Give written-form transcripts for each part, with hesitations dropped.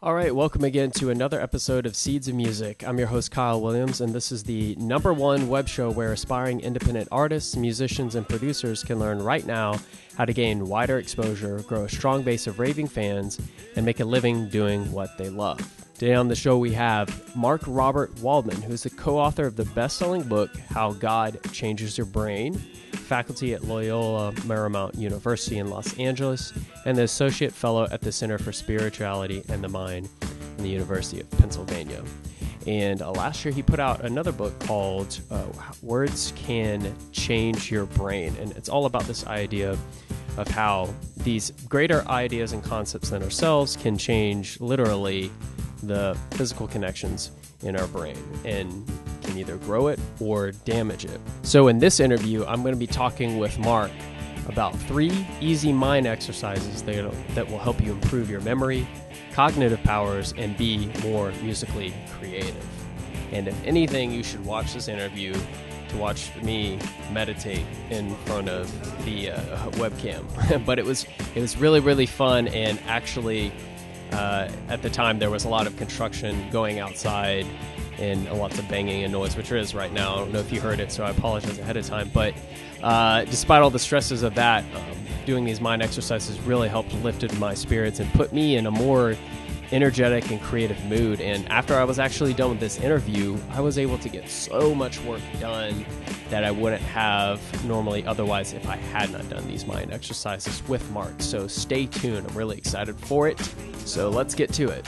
All right, welcome again to another episode of Seeds of Music. I'm your host, Kyle Williams, and this is the #1 web show where aspiring independent artists, musicians, and producers can learn right now how to gain wider exposure, grow a strong base of raving fans, and make a living doing what they love. Today on the show, we have Mark Robert Waldman, who's the co-author of the best-selling book, How God Changes Your Brain, faculty at Loyola Marymount University in Los Angeles, and the associate fellow at the Center for Spirituality and the Mind in the University of Pennsylvania. And last year, he put out another book called Words Can Change Your Brain. And it's all about this idea of how these greater ideas and concepts than ourselves can change literally the physical connections in our brain and can either grow it or damage it. So in this interview, I'm going to be talking with Mark about 3 easy mind exercises that will help you improve your memory, cognitive powers, and be more musically creative. And if anything, you should watch this interview to watch me meditate in front of the webcam. But it was really, really fun, and actually at the time there was a lot of construction going outside and lots of banging and noise, which there is right now. I don't know if you heard it, so I apologize ahead of time. But despite all the stresses of that, doing these mind exercises really helped lifted my spirits and put me in a more energetic and creative mood. And after I was actually done with this interview, I was able to get so much work done that I wouldn't have normally otherwise if I had not done these mind exercises with Mark. So stay tuned. I'm really excited for it. So let's get to it.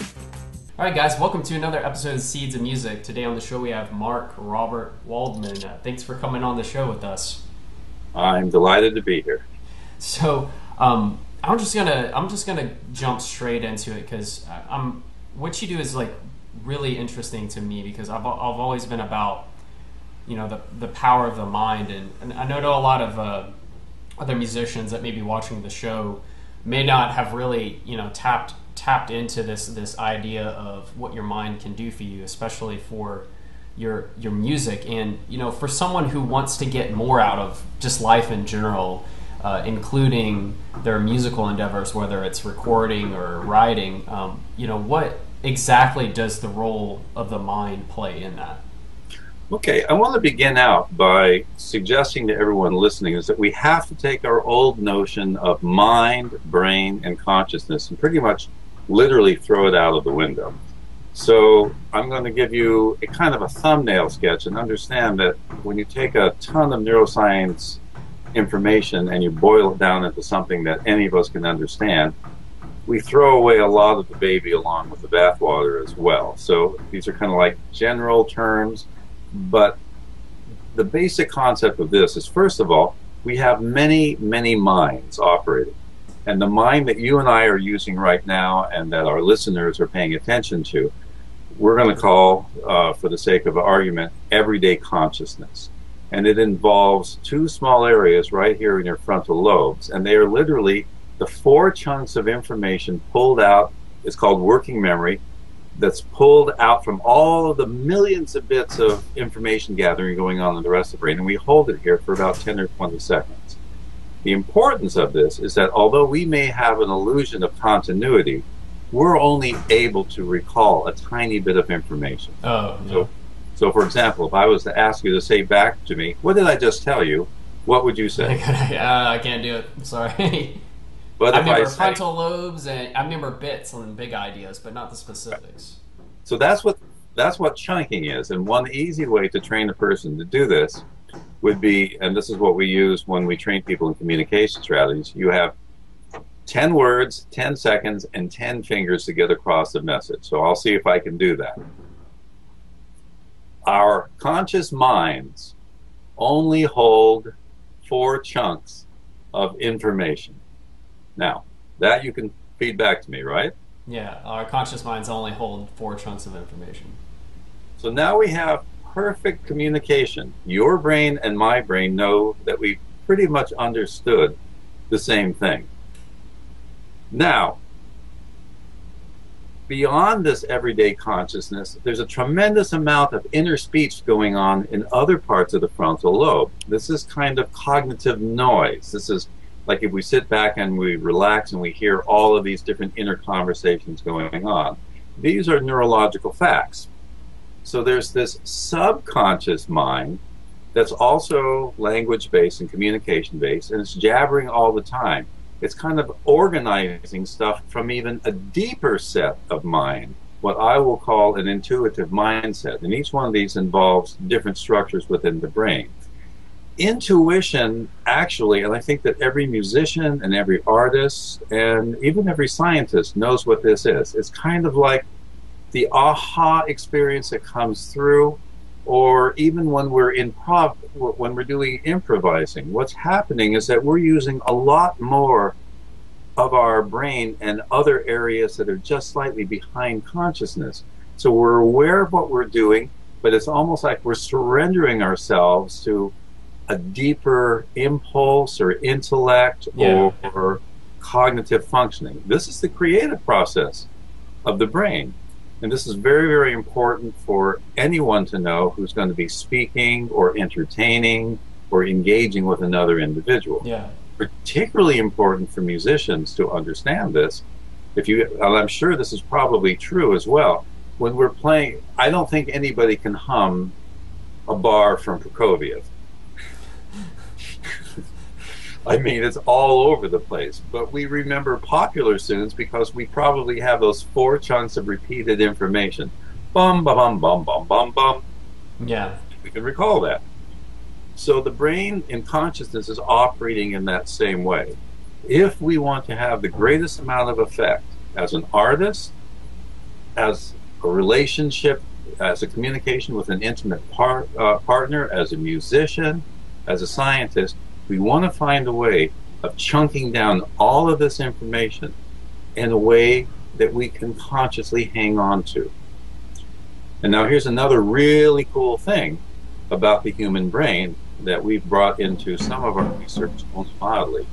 All right, guys, welcome to another episode of Seeds of Music. Today on the show we have Mark Robert Waldman. Thanks for coming on the show with us. I'm delighted to be here. So I'm just gonna jump straight into it because what you do is like really interesting to me because I've always been about the power of the mind, and I know a lot of other musicians that may be watching the show may not have really tapped into this idea of what your mind can do for you, especially for your music. And for someone who wants to get more out of just life in general, including their musical endeavors, whether it's recording or writing, what exactly does the role of the mind play in that? Okay, I want to begin out by suggesting to everyone listening is that we have to take our old notion of mind, brain, and consciousness and pretty much literally throw it out of the window. So I'm going to give you a kind of a thumbnail sketch and understand that when you take a ton of neuroscience information and you boil it down into something that any of us can understand, we throw away a lot of the baby along with the bathwater as well. So these are kind of like general terms, but the basic concept of this is, first of all, we have many, many minds operating. And the mind that you and I are using right now and that our listeners are paying attention to, we're going to call, for the sake of argument, everyday consciousness. And it involves 2 small areas right here in your frontal lobes. And they are literally the 4 chunks of information pulled out. It's called working memory, that's pulled out from all of the millions of bits of information gathering going on in the rest of the brain. And we hold it here for about 10 or 20 seconds. The importance of this is that although we may have an illusion of continuity, we're only able to recall a tiny bit of information. Oh, yeah. So for example, if I was to ask you to say back to me, what did I just tell you? What would you say? I can't do it. I'm sorry. But I remember frontal lobes and I remember bits on big ideas, but not the specifics. So that's what chunking is. And one easy way to train a person to do this would be, and this is what we use when we train people in communication strategies, you have 10 words, 10 seconds, and 10 fingers to get across the message. So I'll see if I can do that. Our conscious minds only hold 4 chunks of information. Now, that you can feed back to me, right? Yeah, our conscious minds only hold 4 chunks of information. So now we have perfect communication. Your brain and my brain know that we pretty much understood the same thing. Now, beyond this everyday consciousness, there's a tremendous amount of inner speech going on in other parts of the frontal lobe. This is kind of cognitive noise. This is like if we sit back and we relax and we hear all of these different inner conversations going on. These are neurological facts. So there's this subconscious mind that's also language-based and communication-based, and it's jabbering all the time. It's kind of organizing stuff from even a deeper set of mind, what I will call an intuitive mindset. And each one of these involves different structures within the brain. Intuition, actually, and I think that every musician and every artist and even every scientist knows what this is. It's kind of like the aha experience that comes through, or even when we're when we're doing improvising. What's happening is that we're using a lot more of our brain and other areas that are just slightly behind consciousness. So we're aware of what we're doing, but it's almost like we're surrendering ourselves to a deeper impulse or intellect or cognitive functioning. This is the creative process of the brain. And this is very, very important for anyone to know who's going to be speaking or entertaining or engaging with another individual. Yeah. Particularly important for musicians to understand this. And I'm sure this is probably true as well. When we're playing, I don't think anybody can hum a bar from Prokofiev. I mean, it's all over the place. But we remember popular tunes because we probably have those 4 chunks of repeated information. Bum, ba bum, bum, bum, bum, bum. Yeah. We can recall that. So the brain in consciousness is operating in that same way. If we want to have the greatest amount of effect as an artist, as a relationship, as a communication with an intimate partner, as a musician, as a scientist, we want to find a way of chunking down all of this information in a way that we can consciously hang on to. And now here's another really cool thing about the human brain that we've brought into some of our research most mildly.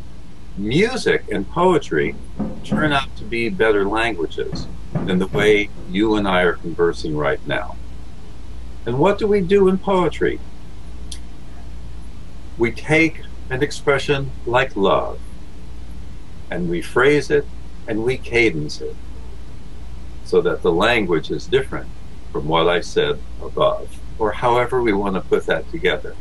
Music and poetry turn out to be better languages than the way you and I are conversing right now. And what do we do in poetry? We take an expression like love, and we phrase it, and we cadence it, so that the language is different from what I said above, or however we want to put that together.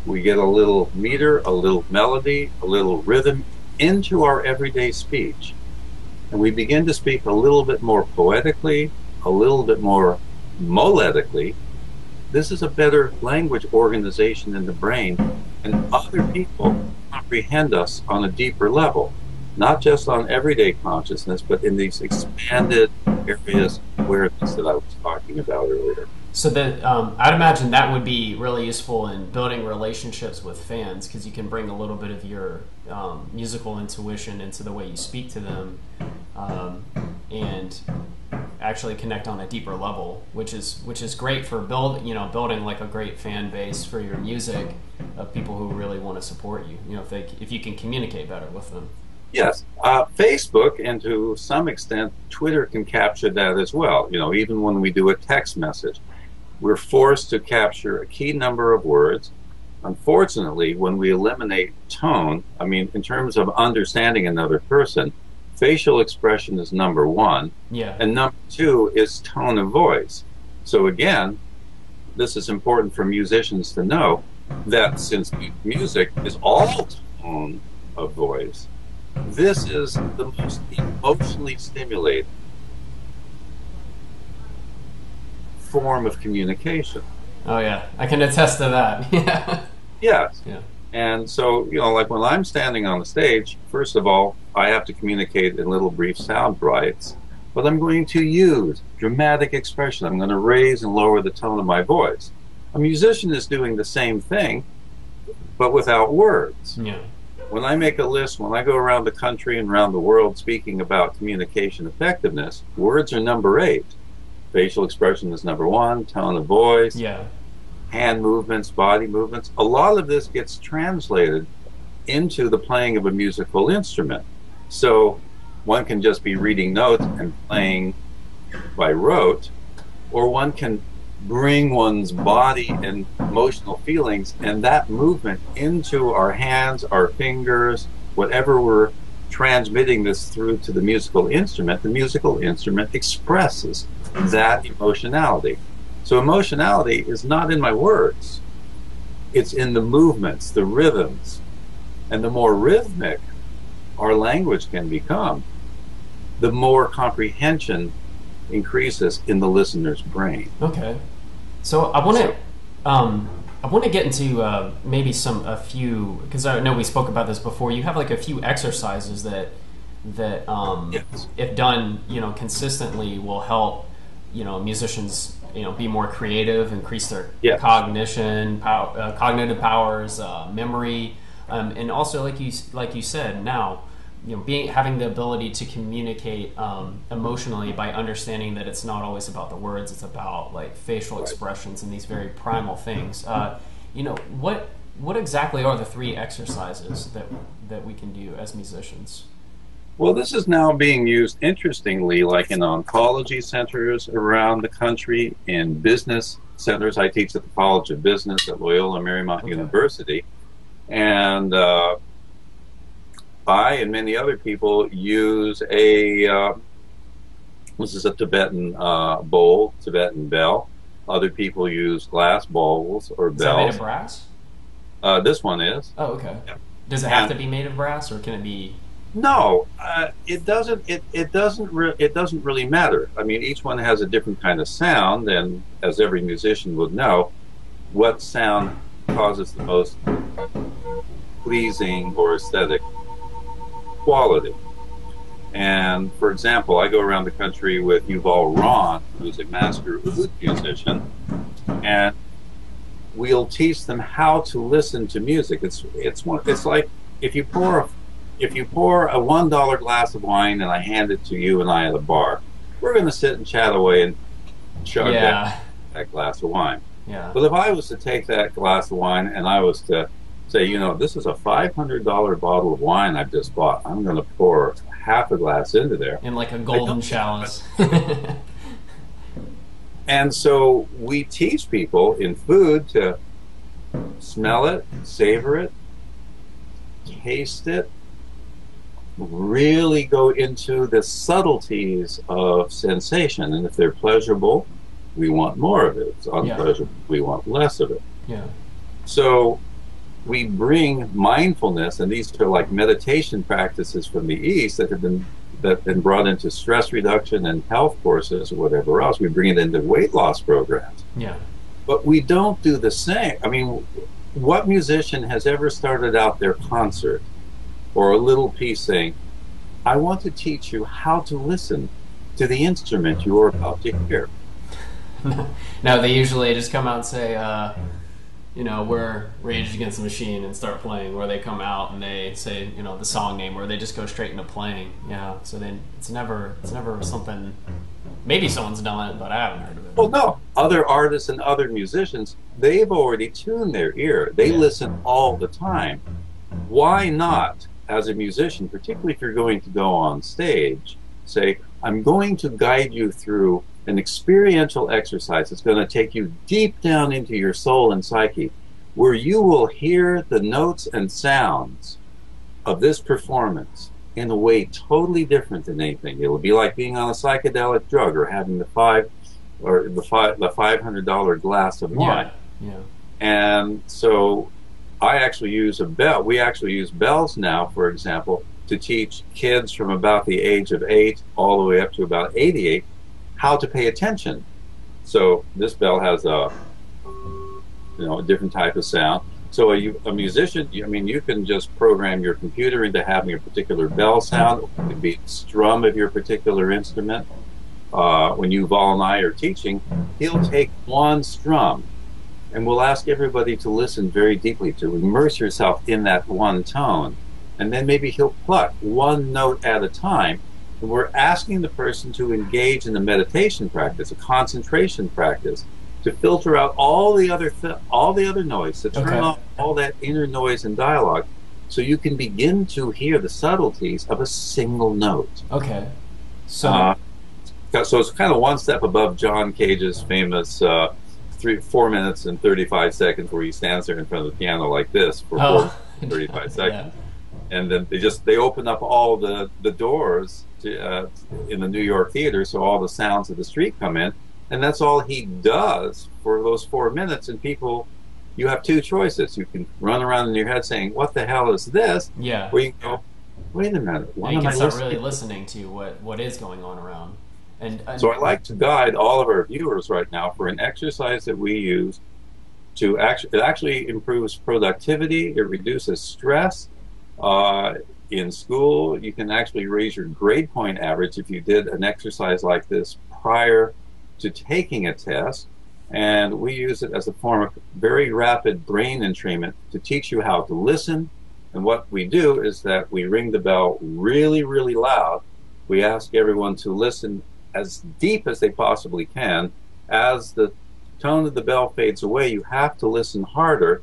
We get a little meter, a little melody, a little rhythm into our everyday speech, and we begin to speak a little bit more poetically, a little bit more moletically. This is a better language organization in the brain, and other people comprehend us on a deeper level, not just on everyday consciousness, but in these expanded areas of awareness that I was talking about earlier. So that I'd imagine that would be really useful in building relationships with fans, because you can bring a little bit of your musical intuition into the way you speak to them, and actually connect on a deeper level, which is great for building like a great fan base for your music of people who really want to support you. If you can communicate better with them. Yes, Facebook and to some extent Twitter can capture that as well. Even when we do a text message, we're forced to capture a key number of words. Unfortunately, when we eliminate tone, in terms of understanding another person, facial expression is number 1, and number 2 is tone of voice. So again, this is important for musicians to know that since music is all tone of voice, this is the most emotionally stimulating form of communication. Oh yeah, I can attest to that. Yeah. Yes. Yeah. And so, like when I'm standing on the stage, first of all, I have to communicate in little brief sound bites, but I'm going to use dramatic expression. I'm going to raise and lower the tone of my voice. A musician is doing the same thing, but without words. Yeah. When I make a list, when I go around the country and around the world speaking about communication effectiveness, words are number 8. Facial expression is number 1, tone of voice, hand movements, body movements. A lot of this gets translated into the playing of a musical instrument. So one can just be reading notes and playing by rote, or one can bring one's body and emotional feelings and that movement into our hands, our fingers, whatever we're transmitting this through to the musical instrument expresses that emotionality. So emotionality is not in my words. It's in the movements, the rhythms. And the more rhythmic our language can become, the more comprehension increases in the listener's brain. Okay. So I want to get into maybe a few, because I know we spoke about this before. You have like a few exercises that Yes. if done, consistently, will help, musicians, be more creative, increase their Yes. cognitive powers, memory, and also like you said, now, having the ability to communicate emotionally by understanding that it's not always about the words, it's about like facial expressions and these very primal things. What exactly are the 3 exercises that we can do as musicians? Well, this is now being used, interestingly, like in oncology centers around the country, in business centers. I teach at the College of Business at Loyola Marymount University. And I and many other people use this is a Tibetan bowl, Tibetan bell. Other people use glass bowls or bells. Is that made of brass? This one is. Oh, okay. Yeah. Does it have to be made of brass, or can it be? No, it doesn't. It doesn't really matter. I mean, each one has a different kind of sound, and as every musician would know, what sound causes the most pleasing or aesthetic quality. And for example, I go around the country with Yuval Ron, who's a master oud musician, and we'll teach them how to listen to music. It's like if you pour a $1 glass of wine and I hand it to you and I at a bar, we're going to sit and chat away and chug that glass of wine. Yeah. But if I was to take that glass of wine and I was to say, this is a $500 bottle of wine I've just bought, I'm going to pour half a glass into there. In like a golden chalice. And so we teach people in food to smell it, savor it, taste it, really go into the subtleties of sensation. And if they're pleasurable, we want more of it. If it's unpleasurable, we want less of it. Yeah. So we bring mindfulness, and these are like meditation practices from the East that have been brought into stress reduction and health courses or whatever else. We bring it into weight loss programs. Yeah. But we don't do the same. I mean, what musician has ever started out their concert or a little piece saying, I want to teach you how to listen to the instrument you are about to hear? No, they usually just come out and say, we're Rage Against the Machine and start playing, or they come out and they say, the song name, or they just go straight into playing. Yeah. So then it's never something. Maybe someone's done it, but I haven't heard of it. Well, no. Other artists and other musicians, they've already tuned their ear. They listen all the time. Why not, as a musician, particularly if you're going to go on stage, say, I'm going to guide you through an experiential exercise that's going to take you deep down into your soul and psyche, where you will hear the notes and sounds of this performance in a way totally different than anything. It will be like being on a psychedelic drug or having the $500 glass of wine. Yeah. And so I actually use a bell. We actually use bells now, for example, to teach kids from about the age of 8 all the way up to about 88 how to pay attention. So this bell has a different type of sound. So a musician, you can just program your computer into having a particular bell sound. It could be the strum of your particular instrument. When Yuval and I are teaching, he'll take one strum, and we'll ask everybody to listen very deeply, to immerse yourself in that one tone. And then maybe he'll pluck one note at a time. And we're asking the person to engage in a meditation practice, a concentration practice, to filter out all the other noise, to turn off all that inner noise and dialogue, so you can begin to hear the subtleties of a single note. Okay. So it's kind of one step above John Cage's famous 4 minutes and 35 seconds, where he stands there in front of the piano like this for 35 seconds. and then they open up all the doors in the New York theater, so all the sounds of the street come in, and that's all he does for those 4 minutes. And people, you have two choices: you can run around in your head saying, "What the hell is this?" Yeah. Or you can go, "Wait a minute, you can start really listening to what is going on around. And so I like to guide all of our viewers right now for an exercise that we use to it actually improves productivity. It reduces stress. In school, you can actually raise your grade point average if you did an exercise like this prior to taking a test. And we use it as a form of very rapid brain entrainment to teach you how to listen. And what we do is that we ring the bell really, really loud. We ask everyone to listen as deep as they possibly can. As the tone of the bell fades away, you have to listen harder.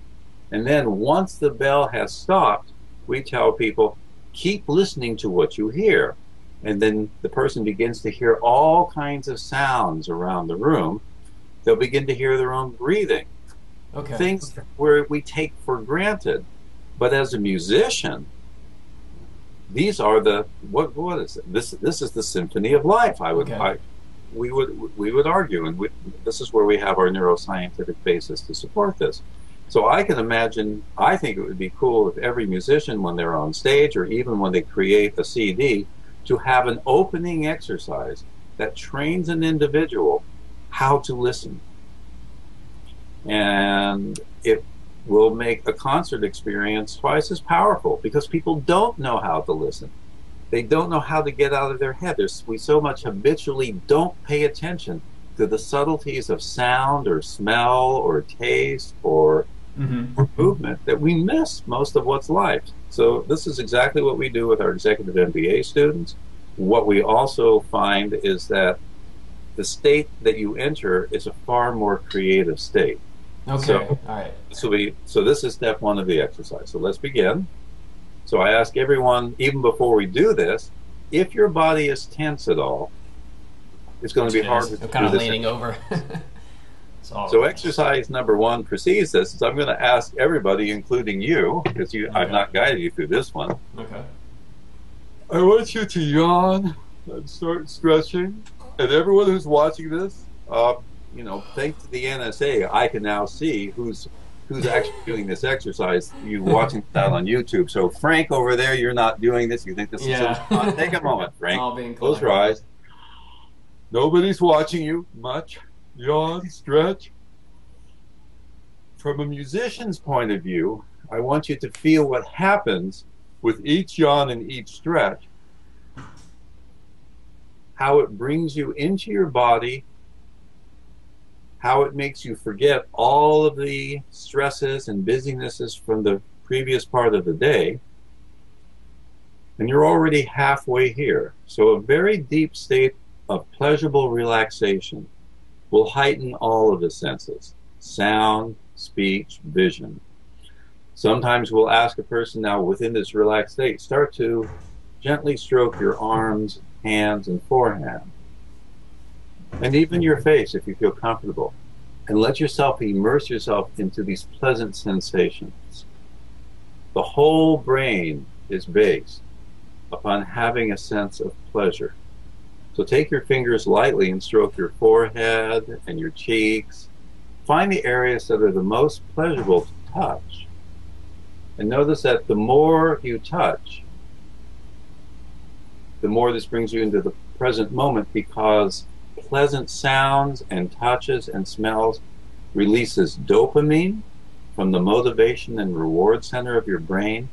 And then once the bell has stopped, we tell people, keep listening to what you hear. And then the person begins to hear all kinds of sounds around the room. They'll begin to hear their own breathing. Okay. Things where we take for granted. But as a musician, these are what is it? This is the symphony of life. We would argue, and this is where we have our neuroscientific basis to support this. So I can imagine, I think it would be cool if every musician, when they're on stage or even when they create a CD, to have an opening exercise that trains an individual how to listen. And it will make a concert experience twice as powerful, because people don't know how to listen. They don't know how to get out of their head. We so much habitually don't pay attention to the subtleties of sound or smell or taste or movement that we miss most of what's life. So this is exactly what we do with our executive MBA students. What we also find is that the state that you enter is a far more creative state. Okay, so, all right. So this is step one of the exercise. So let's begin. So I ask everyone, even before we do this, if your body is tense at all, it's going to be hard to do this. I'm kind of leaning over. So exercise number one precedes this. So I'm going to ask everybody, including you, because I've not guided you through this one. Okay. I want you to yawn and start stretching. And everyone who's watching this, thanks to the NSA, I can now see who's actually doing this exercise. You watching that on YouTube. So Frank over there, you're not doing this. You think this is so fun? Take a moment, Frank. Close your eyes. Nobody's watching you much. Yawn, stretch. From a musician's point of view, I want you to feel what happens with each yawn and each stretch. How it brings you into your body, how it makes you forget all of the stresses and busynesses from the previous part of the day. And you're already halfway here. So a very deep state of pleasurable relaxation will heighten all of the senses: sound, speech, vision. Sometimes we'll ask a person now, within this relaxed state, start to gently stroke your arms, hands, and forehead, and even your face if you feel comfortable, and let yourself immerse yourself into these pleasant sensations. The whole brain is based upon having a sense of pleasure. So take your fingers lightly and stroke your forehead and your cheeks. Find the areas that are the most pleasurable to touch. And notice that the more you touch, the more this brings you into the present moment, because pleasant sounds and touches and smells releases dopamine from the motivation and reward center of your brain.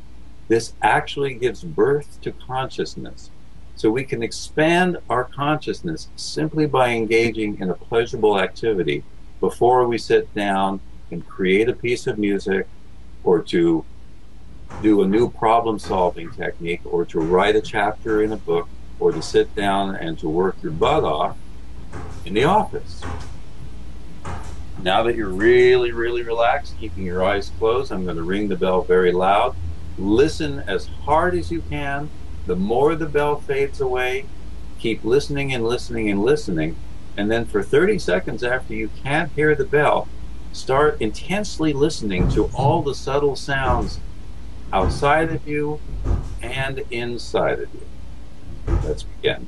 This actually gives birth to consciousness. So we can expand our consciousness simply by engaging in a pleasurable activity before we sit down and create a piece of music, or to do a new problem-solving technique, or to write a chapter in a book, or to sit down and to work your butt off in the office. Now that you're really, really relaxed, keeping your eyes closed, I'm going to ring the bell very loud. Listen as hard as you can. The more the bell fades away, keep listening and listening and listening. And then for 30 seconds after you can't hear the bell, start intensely listening to all the subtle sounds outside of you and inside of you. Let's begin.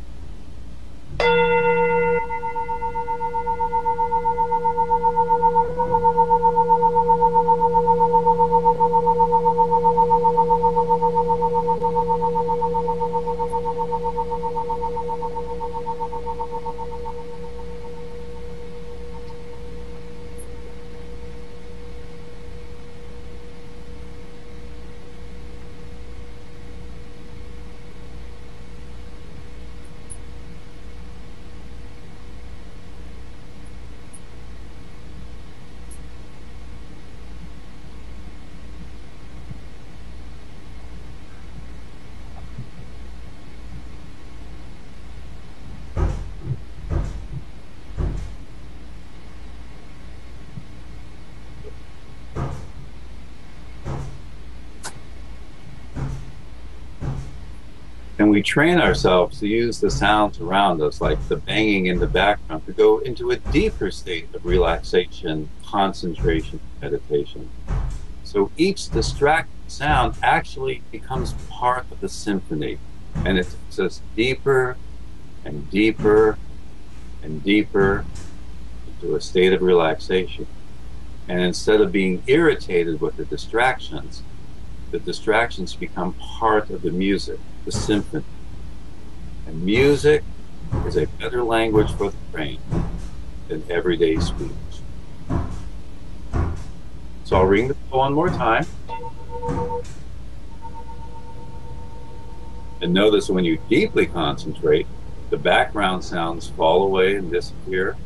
And we train ourselves to use the sounds around us, like the banging in the background, to go into a deeper state of relaxation, concentration, meditation. So each distracting sound actually becomes part of the symphony, and it takes us deeper and deeper and deeper into a state of relaxation. And instead of being irritated with the distractions become part of the music, the symphony. And music is a better language for the brain than everyday speech. So I'll ring the bell one more time. And notice when you deeply concentrate, the background sounds fall away and disappear.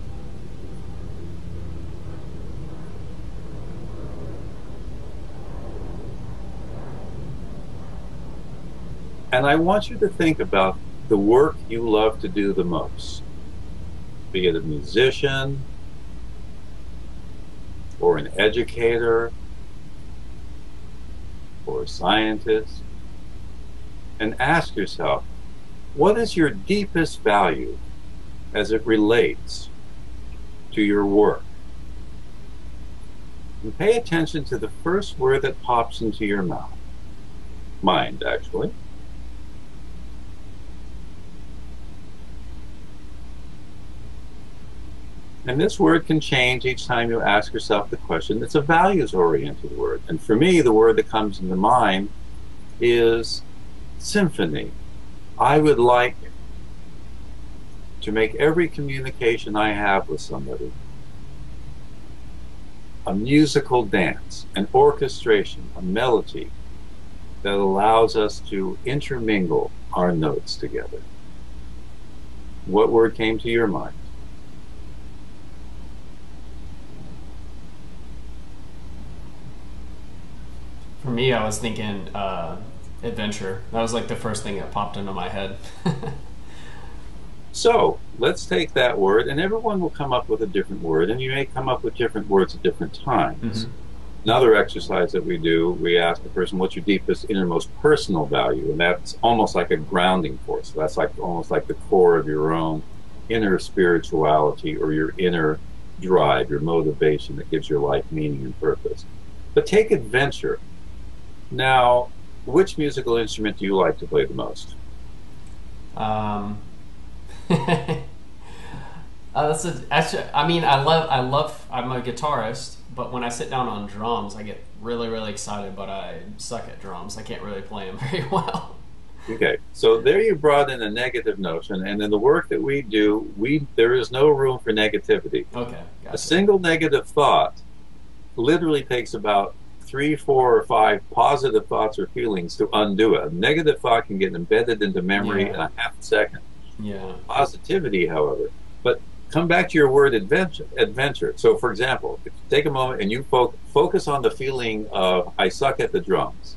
And I want you to think about the work you love to do the most, be it a musician or an educator or a scientist, and ask yourself, what is your deepest value as it relates to your work? And pay attention to the first word that pops into your mouth. Mind, actually. And this word can change each time you ask yourself the question. It's a values-oriented word. And for me, the word that comes into mind is symphony. I would like to make every communication I have with somebody a musical dance, an orchestration, a melody that allows us to intermingle our notes together. What word came to your mind? For me, I was thinking adventure. That was like the first thing that popped into my head. So let's take that word, and everyone will come up with a different word, and you may come up with different words at different times. Mm-hmm. Another exercise that we do, we ask the person, what's your deepest, innermost personal value? And that's almost like a grounding force. That's like almost like the core of your own inner spirituality or your inner drive, your motivation that gives your life meaning and purpose. But take adventure. Now, which musical instrument do you like to play the most? I'm a guitarist, but when I sit down on drums, I get really, really excited, but I suck at drums. I can't really play them very well. Okay, so there you brought in a negative notion, and in the work that we do, there is no room for negativity. Okay, gotcha. A single negative thought literally takes about 3, 4, or 5 positive thoughts or feelings to undo it. A negative thought can get embedded into memory in a half a second. Yeah. Positivity, however. But come back to your word adventure. So, for example, if you take a moment and you focus on the feeling of, I suck at the drums.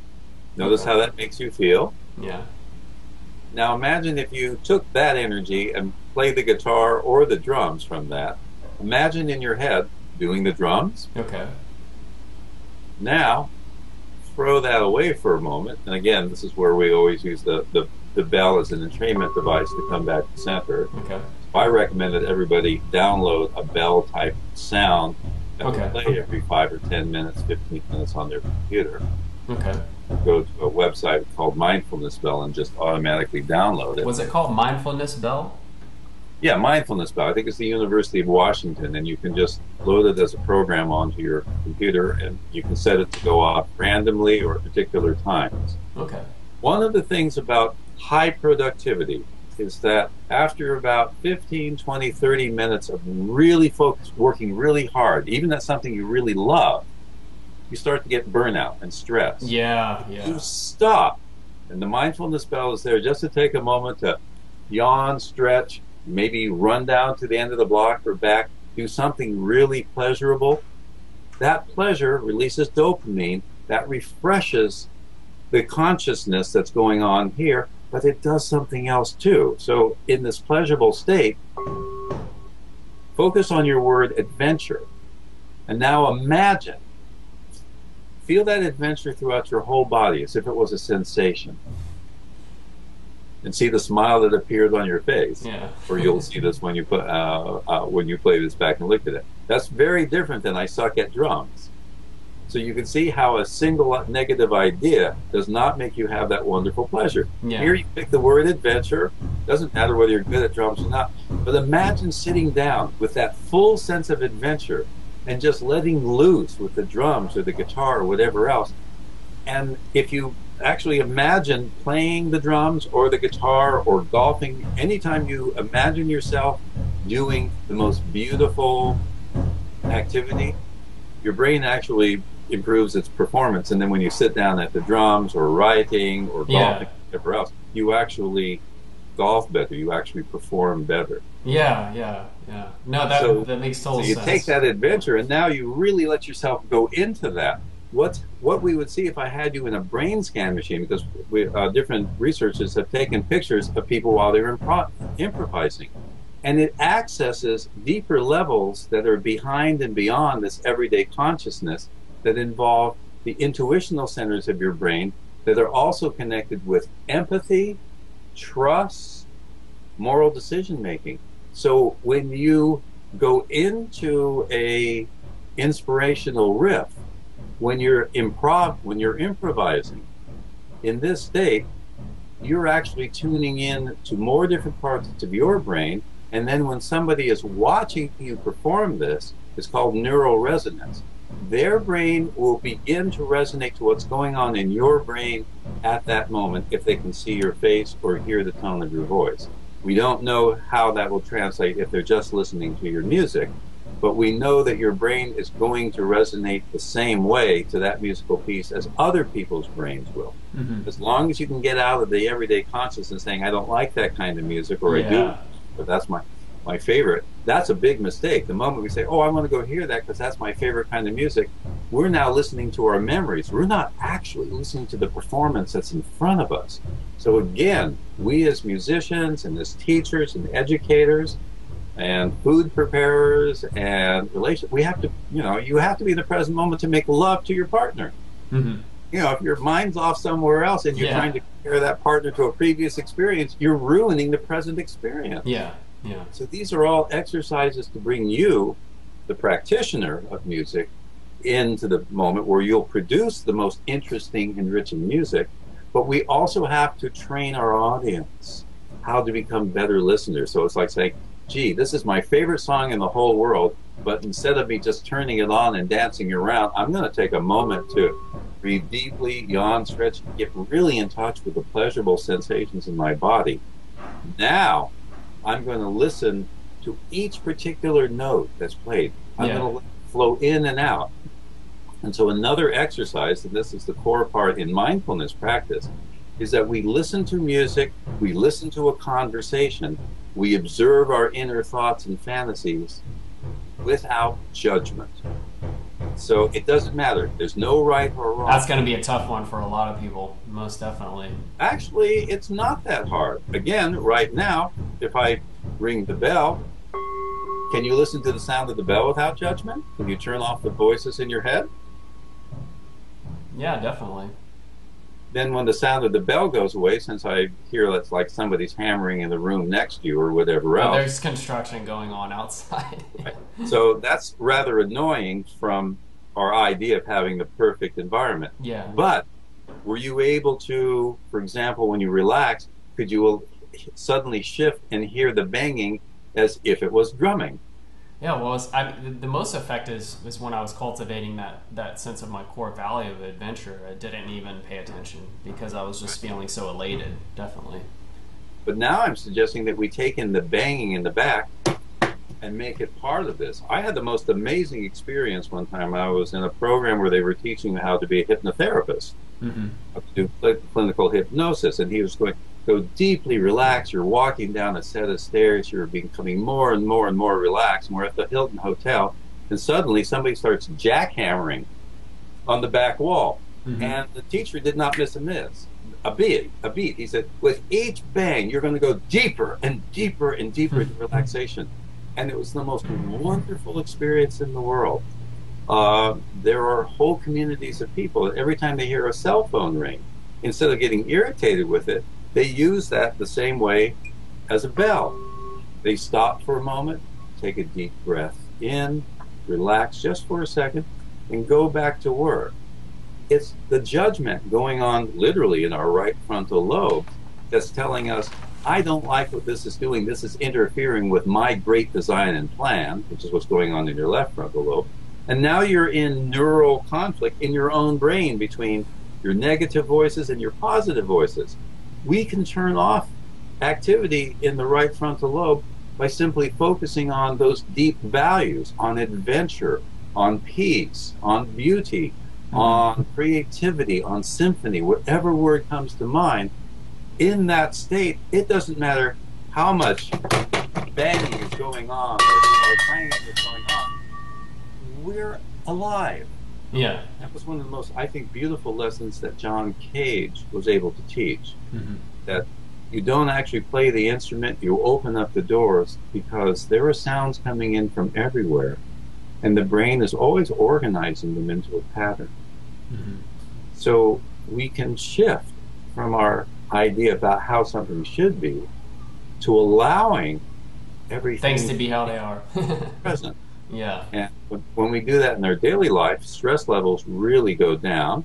Notice how that makes you feel. Yeah. Now imagine if you took that energy and played the guitar or the drums from that. Imagine in your head doing the drums. Okay. Now, throw that away for a moment. And again, this is where we always use the bell as an entrainment device to come back to center. Okay. I recommend that everybody download a bell-type sound that will play every 5 or 10 minutes, 15 minutes on their computer. Okay. go to a website called Mindfulness Bell and just automatically download it. Was it called Mindfulness Bell? Yeah, Mindfulness Bell. I think it's the University of Washington, and you can just load it as a program onto your computer, and you can set it to go off randomly or at particular times. Okay. One of the things about high productivity is that after about 15, 20, 30 minutes of really focused, working really hard, even at something you really love, you start to get burnout and stress. Yeah. You stop, and the Mindfulness Bell is there just to take a moment to yawn, stretch, maybe run down to the end of the block or back, do something really pleasurable. That pleasure releases dopamine that refreshes the consciousness that's going on here, but it does something else too. So in this pleasurable state, focus on your word adventure. And now imagine, feel that adventure throughout your whole body as if it was a sensation. And see the smile that appears on your face. Yeah. Or you'll see this when you when you play this back and look at it. That's very different than I suck at drums. So you can see how a single negative idea does not make you have that wonderful pleasure. Yeah. Here you pick the word adventure. Doesn't matter whether you're good at drums or not. But imagine sitting down with that full sense of adventure and just letting loose with the drums or the guitar or whatever else. And if you actually imagine playing the drums or the guitar or golfing, anytime you imagine yourself doing the most beautiful activity, your brain actually improves its performance. And then when you sit down at the drums or writing or golfing, whatever else, you actually golf better, you actually perform better. Yeah. No, that makes total sense. So you take that adventure and now you really let yourself go into that. What we would see if I had you in a brain scan machine, because different researchers have taken pictures of people while they're improvising, and it accesses deeper levels that are behind and beyond this everyday consciousness that involve the intuitional centers of your brain that are also connected with empathy, trust, moral decision making. So when you go into a inspirational riff, when you're improvising, in this state, you're actually tuning in to more different parts of your brain, and then when somebody is watching you perform this, it's called neural resonance. Their brain will begin to resonate to what's going on in your brain at that moment if they can see your face or hear the tone of your voice. We don't know how that will translate if they're just listening to your music, but we know that your brain is going to resonate the same way to that musical piece as other people's brains will. Mm-hmm. As long as you can get out of the everyday consciousness saying, I don't like that kind of music, or I do, but that's my favorite. That's a big mistake. The moment we say, oh, I want to go hear that because that's my favorite kind of music, we're now listening to our memories. We're not actually listening to the performance that's in front of us. So again, we as musicians and as teachers and educators and food preparers and we have to, you have to be in the present moment to make love to your partner. Mm-hmm. If your mind's off somewhere else and you're trying to compare that partner to a previous experience, you're ruining the present experience. Yeah. So these are all exercises to bring you, the practitioner of music, into the moment where you'll produce the most interesting, enriching music. But we also have to train our audience how to become better listeners. So it's like saying, gee, this is my favorite song in the whole world, but instead of me just turning it on and dancing around, I'm going to take a moment to breathe deeply, yawn, stretch, get really in touch with the pleasurable sensations in my body. Now, I'm going to listen to each particular note that's played. I'm going to let it flow in and out. And so another exercise, and this is the core part in mindfulness practice, is that we listen to music, we listen to a conversation, we observe our inner thoughts and fantasies without judgment. So it doesn't matter. There's no right or wrong. That's going to be a tough one for a lot of people, most definitely. Actually, it's not that hard. Again, right now, if I ring the bell, can you listen to the sound of the bell without judgment? Can you turn off the voices in your head? Yeah, definitely. Then when the sound of the bell goes away, since I hear that's like somebody's hammering in the room next to you or whatever else. There's construction going on outside. Right. So that's rather annoying from our idea of having the perfect environment. Yeah. But Were you able to, for example, when you relax, could you suddenly shift and hear the banging as if it was drumming? Yeah, well, the most effect is when I was cultivating that sense of my core value of adventure. I didn't even pay attention because I was just feeling so elated, definitely. But now I'm suggesting that we take in the banging in the back and make it part of this. I had the most amazing experience one time. I was in a program where they were teaching me how to be a hypnotherapist, how to do clinical hypnosis, and he was going, go deeply relax. You're walking down a set of stairs. You're becoming more and more and more relaxed. And we're at the Hilton Hotel, and suddenly somebody starts jackhammering on the back wall, and the teacher did not miss a beat. He said, with each bang, you're going to go deeper and deeper and deeper into relaxation. And it was the most wonderful experience in the world. There are whole communities of people that every time they hear a cell phone ring, instead of getting irritated with it, they use that the same way as a bell. They stop for a moment, take a deep breath in, relax just for a second, and go back to work. It's the judgment going on literally in our right frontal lobe that's telling us, I don't like what this is doing. This is interfering with my great design and plan, which is what's going on in your left frontal lobe. And now you're in neural conflict in your own brain between your negative voices and your positive voices. We can turn off activity in the right frontal lobe by simply focusing on those deep values, on adventure, on peace, on beauty, on creativity, on symphony, whatever word comes to mind. In that state, it doesn't matter how much banging is going on or clanging is going on. We're alive. Yeah. That was one of the most, I think, beautiful lessons that John Cage was able to teach. That you don't actually play the instrument, you open up the doors, because there are sounds coming in from everywhere, and the brain is always organizing them into a pattern. So we can shift from our idea about how something should be to allowing everything things to be how they are. present. Yeah. And when we do that in our daily life, stress levels really go down.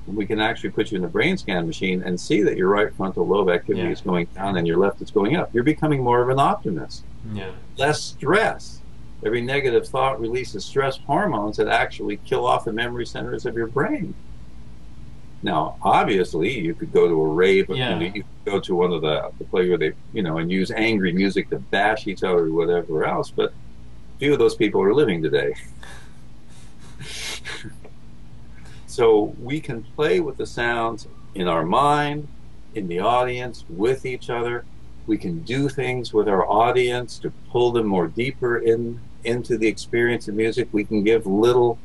We can actually put you in a brain scan machine and see that your right frontal lobe activity is going down and your left is going up. You're becoming more of an optimist. Yeah. Less stress. Every negative thought releases stress hormones that actually kill off the memory centers of your brain. Now, obviously, you could go to a rave, you could go to one of the play where they, and use angry music to bash each other or whatever else, but few of those people are living today. So we can play with the sounds in our mind, in the audience, with each other. We can do things with our audience to pull them more deeper into the experience of music. We can give little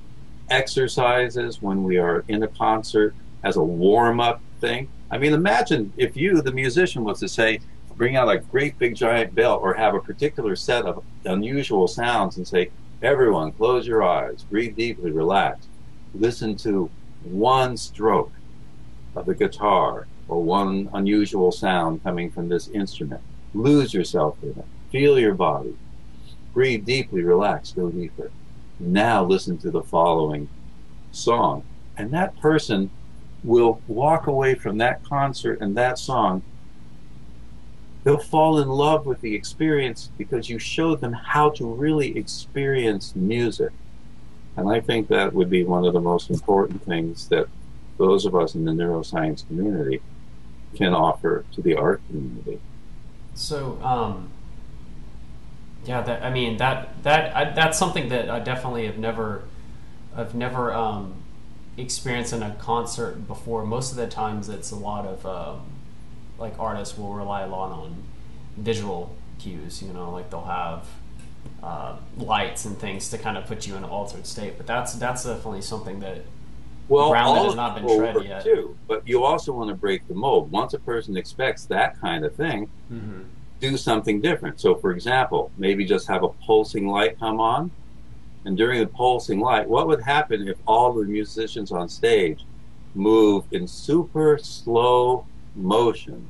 exercises when we are in a concert as a warm-up thing. I mean, imagine if you, the musician, was to say, bring out a great big giant bell or have a particular set of unusual sounds and say, everyone, close your eyes, breathe deeply, relax. Listen to one stroke of the guitar or one unusual sound coming from this instrument. Lose yourself in it. Feel your body. Breathe deeply, relax, go deeper. Now listen to the following song. And that person will walk away from that concert and that song. They'll fall in love with the experience because you showed them how to really experience music. And I think that would be one of the most important things that those of us in the neuroscience community can offer to the art community. So, that's something that I definitely have never experienced in a concert before. Most of the times, it's a lot of like artists will rely a lot on visual cues. Like they'll have lights and things to kind of put you in an altered state. But that's definitely something that grounded has not been tread yet. Too, but you also want to break the mold. Once a person expects that kind of thing, do something different. So, for example, maybe just have a pulsing light come on, and during the pulsing light, what would happen if all the musicians on stage move in super slow motion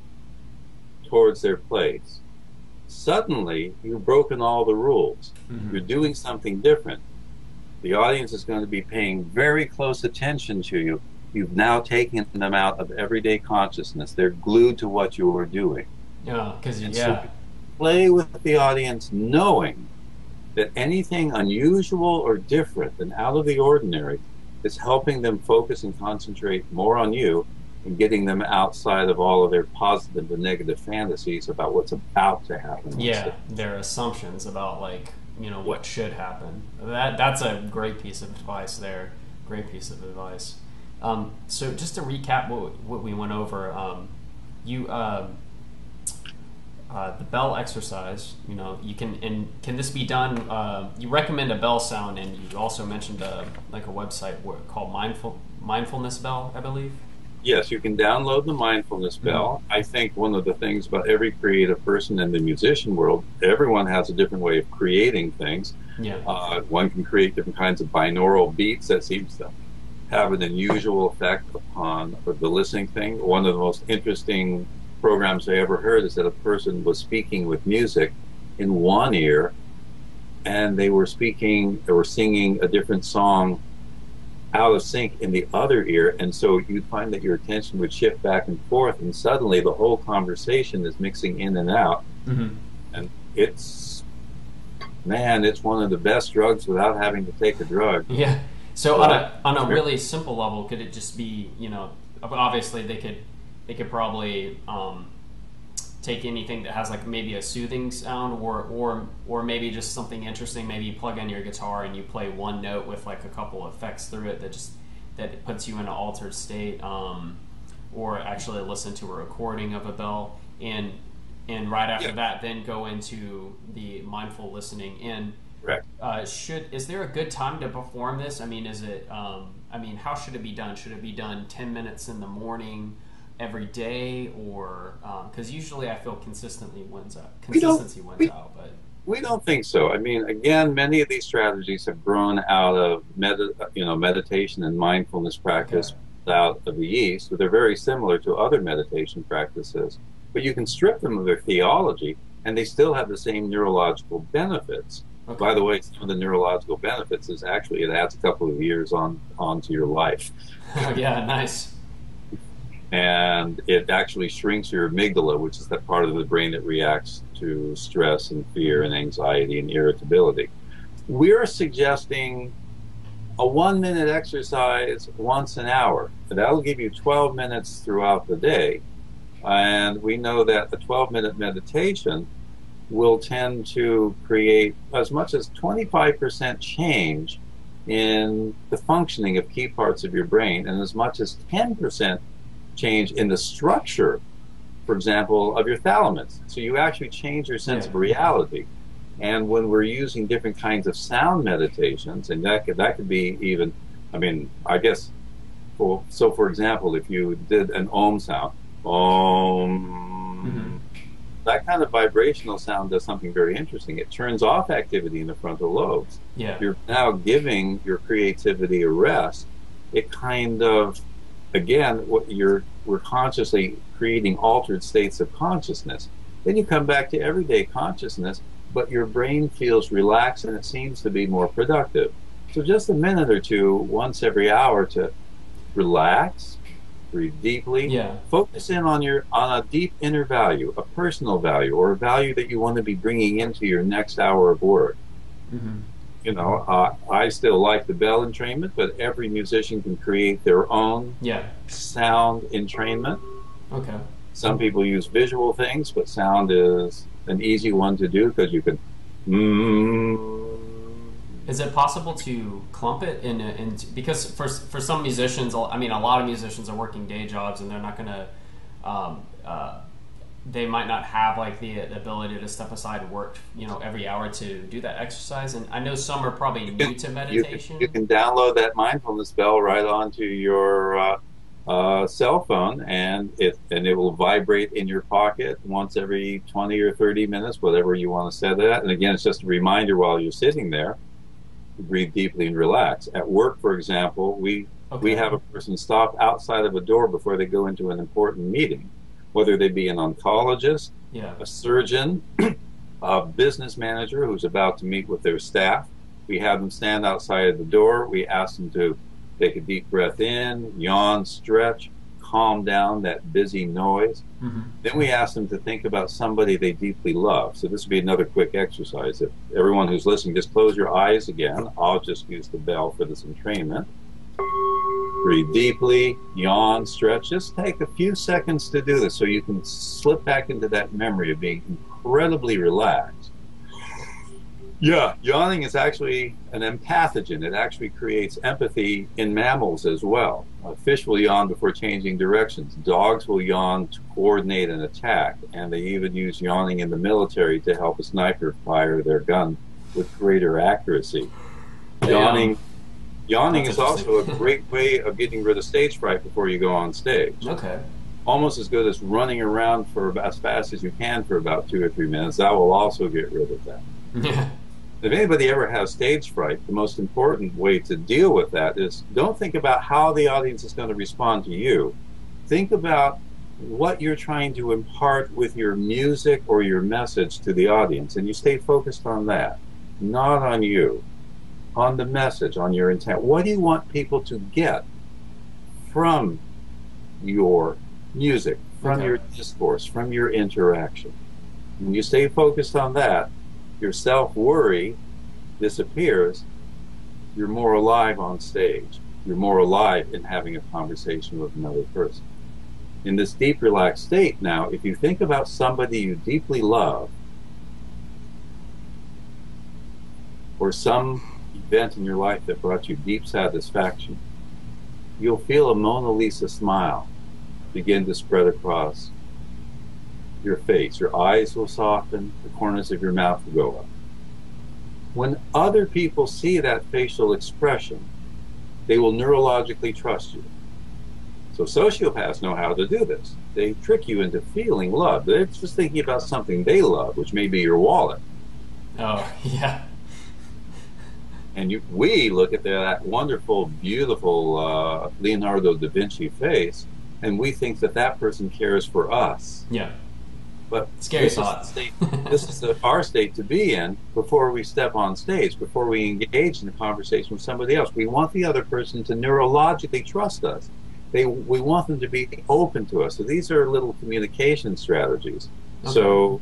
towards their place? Suddenly, you've broken all the rules. You're doing something different. The audience is going to be paying very close attention to you. you've now taken them out of everyday consciousness. They're glued to what you are doing. Yeah, because So play with the audience knowing that anything unusual or different and out of the ordinary is helping them focus and concentrate more on you and getting them outside of all of their positive and negative fantasies about what's about to happen. Yeah, their assumptions about what should happen. That's a great piece of advice there. Great piece of advice. So just to recap what we went over, the bell exercise, you can this be done, you recommend a bell sound, and you also mentioned a website called Mindfulness Bell, I believe. Yes, you can download the Mindfulness Bell. I think one of the things about every creative person in the musician world, everyone has a different way of creating things. Yeah. One can create different kinds of binaural beats that seems to have an unusual effect upon the listening thing. One of the most interesting programs I ever heard is that a person was speaking with music in one ear, and they were singing a different song out of sync in the other ear, and so you'd find that your attention would shift back and forth, and suddenly the whole conversation is mixing in and out. And it's one of the best drugs without having to take a drug. Yeah. So on a really simple level, could it just be, obviously they could probably take anything that has maybe a soothing sound, or maybe just something interesting. Maybe you plug in your guitar and you play one note with a couple effects through it that puts you in an altered state, or actually listen to a recording of a bell, and right after that then go into the mindful listening. And correct. Is there a good time to perform this? I mean, is it how should it be done? Should it be done 10 minutes in the morning every day, or because usually I feel consistency wins out, but we don't think so. I mean, again, many of these strategies have grown out of meditation and mindfulness practice out of the East, but they're very similar to other meditation practices. But you can strip them of their theology, and they still have the same neurological benefits. Okay. By the way, some of the neurological benefits is actually it adds a couple of years onto your life. Yeah, nice. And it actually shrinks your amygdala, which is that part of the brain that reacts to stress and fear and anxiety and irritability. We're suggesting a 1-minute exercise once an hour. That'll give you 12 minutes throughout the day. And we know that a 12-minute meditation will tend to create as much as 25% change in the functioning of key parts of your brain, and as much as 10% change in the structure, for example, of your thalamus. So you actually change your sense of reality. And when we're using different kinds of sound meditations, and that could be even, I guess, for example, if you did an Om sound, Om, that kind of vibrational sound does something very interesting. It turns off activity in the frontal lobes. Yeah. You're now giving your creativity a rest. It kind of, again, we're consciously creating altered states of consciousness. Then you come back to everyday consciousness, but your brain feels relaxed and it seems to be more productive. So just a minute or two once every hour to relax, breathe deeply, focus in on a deep inner value, a personal value, or a value that you want to be bringing into your next hour of work. I still like the bell entrainment, but every musician can create their own sound entrainment. Okay. Some people use visual things, but sound is an easy one to do because you can. Is it possible to clump it in because for some musicians, a lot of musicians are working day jobs, and they're not going to. They might not have the ability to step aside and work, every hour to do that exercise. And I know some are probably new to meditation. You can download that mindfulness bell right onto your cell phone, and it will vibrate in your pocket once every 20 or 30 minutes, whatever you want to set it at. And again, it's just a reminder while you're sitting there to breathe deeply and relax. At work, for example, we have a person stop outside of a door before they go into an important meeting, whether they be an oncologist, a surgeon, a business manager who's about to meet with their staff. We have them stand outside of the door. We ask them to Take a deep breath in, yawn, stretch, calm down that busy noise. Then we ask them to think about somebody they deeply love. So this would be another quick exercise. If everyone who's listening, just close your eyes again. I'll just use the bell for this entrainment. Breathe deeply, yawn, stretch. Just take a few seconds to do this so you can slip back into that memory of being incredibly relaxed. Yeah, yawning is actually an empathogen. It actually creates empathy in mammals as well. Fish will yawn before changing directions. Dogs will yawn to coordinate an attack, and they even use yawning in the military to help a sniper fire their gun with greater accuracy. Yawning is also a great way of getting rid of stage fright before you go on stage. Okay. Almost as good as running around for about as fast as you can for about 2 or 3 minutes. That will also get rid of that. Yeah. If anybody ever has stage fright, the most important way to deal with that is don't think about how the audience is going to respond to you. Think about what you're trying to impart with your music or your message to the audience, and you stay focused on that, not on you, on the message, on your intent. What do you want people to get from your music, from your discourse, from your interaction? When you stay focused on that, your self-worry disappears. You're more alive on stage. You're more alive in having a conversation with another person. In this deep, relaxed state now, if you think about somebody you deeply love, or some event in your life that brought you deep satisfaction, you'll feel a Mona Lisa smile begin to spread across your face. Your eyes will soften, the corners of your mouth will go up. When other people see that facial expression, they will neurologically trust you. So sociopaths know how to do this. They trick you into feeling love. They're just thinking about something they love, which may be your wallet. Oh, yeah. And we look at that wonderful, beautiful Leonardo da Vinci face, and we think that that person cares for us. Yeah. But scary thoughts. This is our state to be in before we step on stage, before we engage in a conversation with somebody else. We want the other person to neurologically trust us. We want them to be open to us. So these are little communication strategies. Okay. So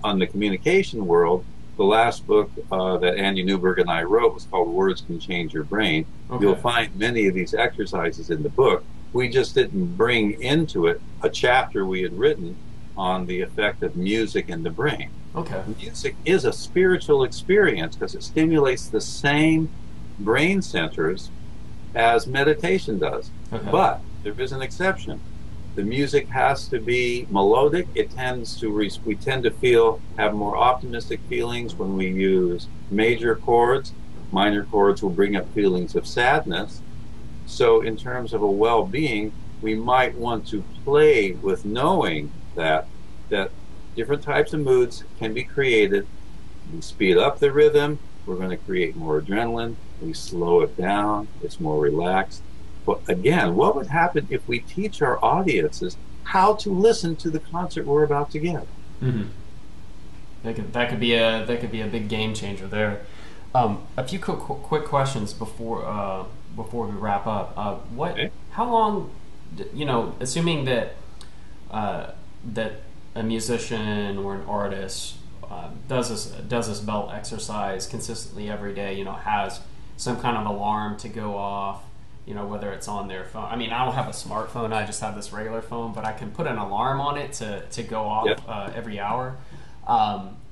on the communication world, the last book that Andy Newberg and I wrote was called Words Can Change Your Brain. Okay. You'll find many of these exercises in the book. We just didn't bring into it a chapter we had written on the effect of music in the brain. Okay. Music is a spiritual experience because it stimulates the same brain centers as meditation does. Okay. But there is an exception. The music has to be melodic. We tend to have more optimistic feelings when we use major chords. Minor chords will bring up feelings of sadness. So in terms of a well-being, we might want to play with knowing that different types of moods can be created. We speed up the rhythm, we're going to create more adrenaline. We slow it down, it's more relaxed. But again, what would happen if we teach our audiences how to listen to the concert we're about to give? Mm-hmm. That could be a big game changer there. A few quick questions before we wrap up. How long, assuming that a musician or an artist does this bell exercise consistently every day, has some kind of alarm to go off, whether it's on their phone. I mean, I don't have a smartphone, I just have this regular phone, but I can put an alarm on it to go off every hour,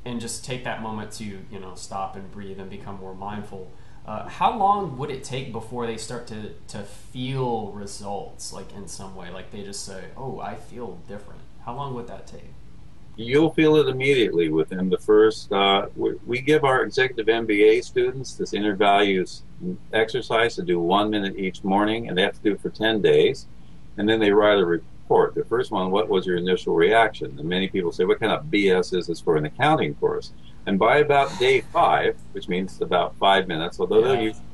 and just take that moment to, stop and breathe and become more mindful. How long would it take before they start to feel results, like in some way, like they just say, oh, I feel different? How long would that take? You'll feel it immediately within the first, we give our executive MBA students this inner values exercise to do 1 minute each morning, and they have to do it for 10 days. And then they write a report. The first one, what was your initial reaction? And many people say, what kind of BS is this for an accounting course? And by about day 5, which means about 5 minutes, although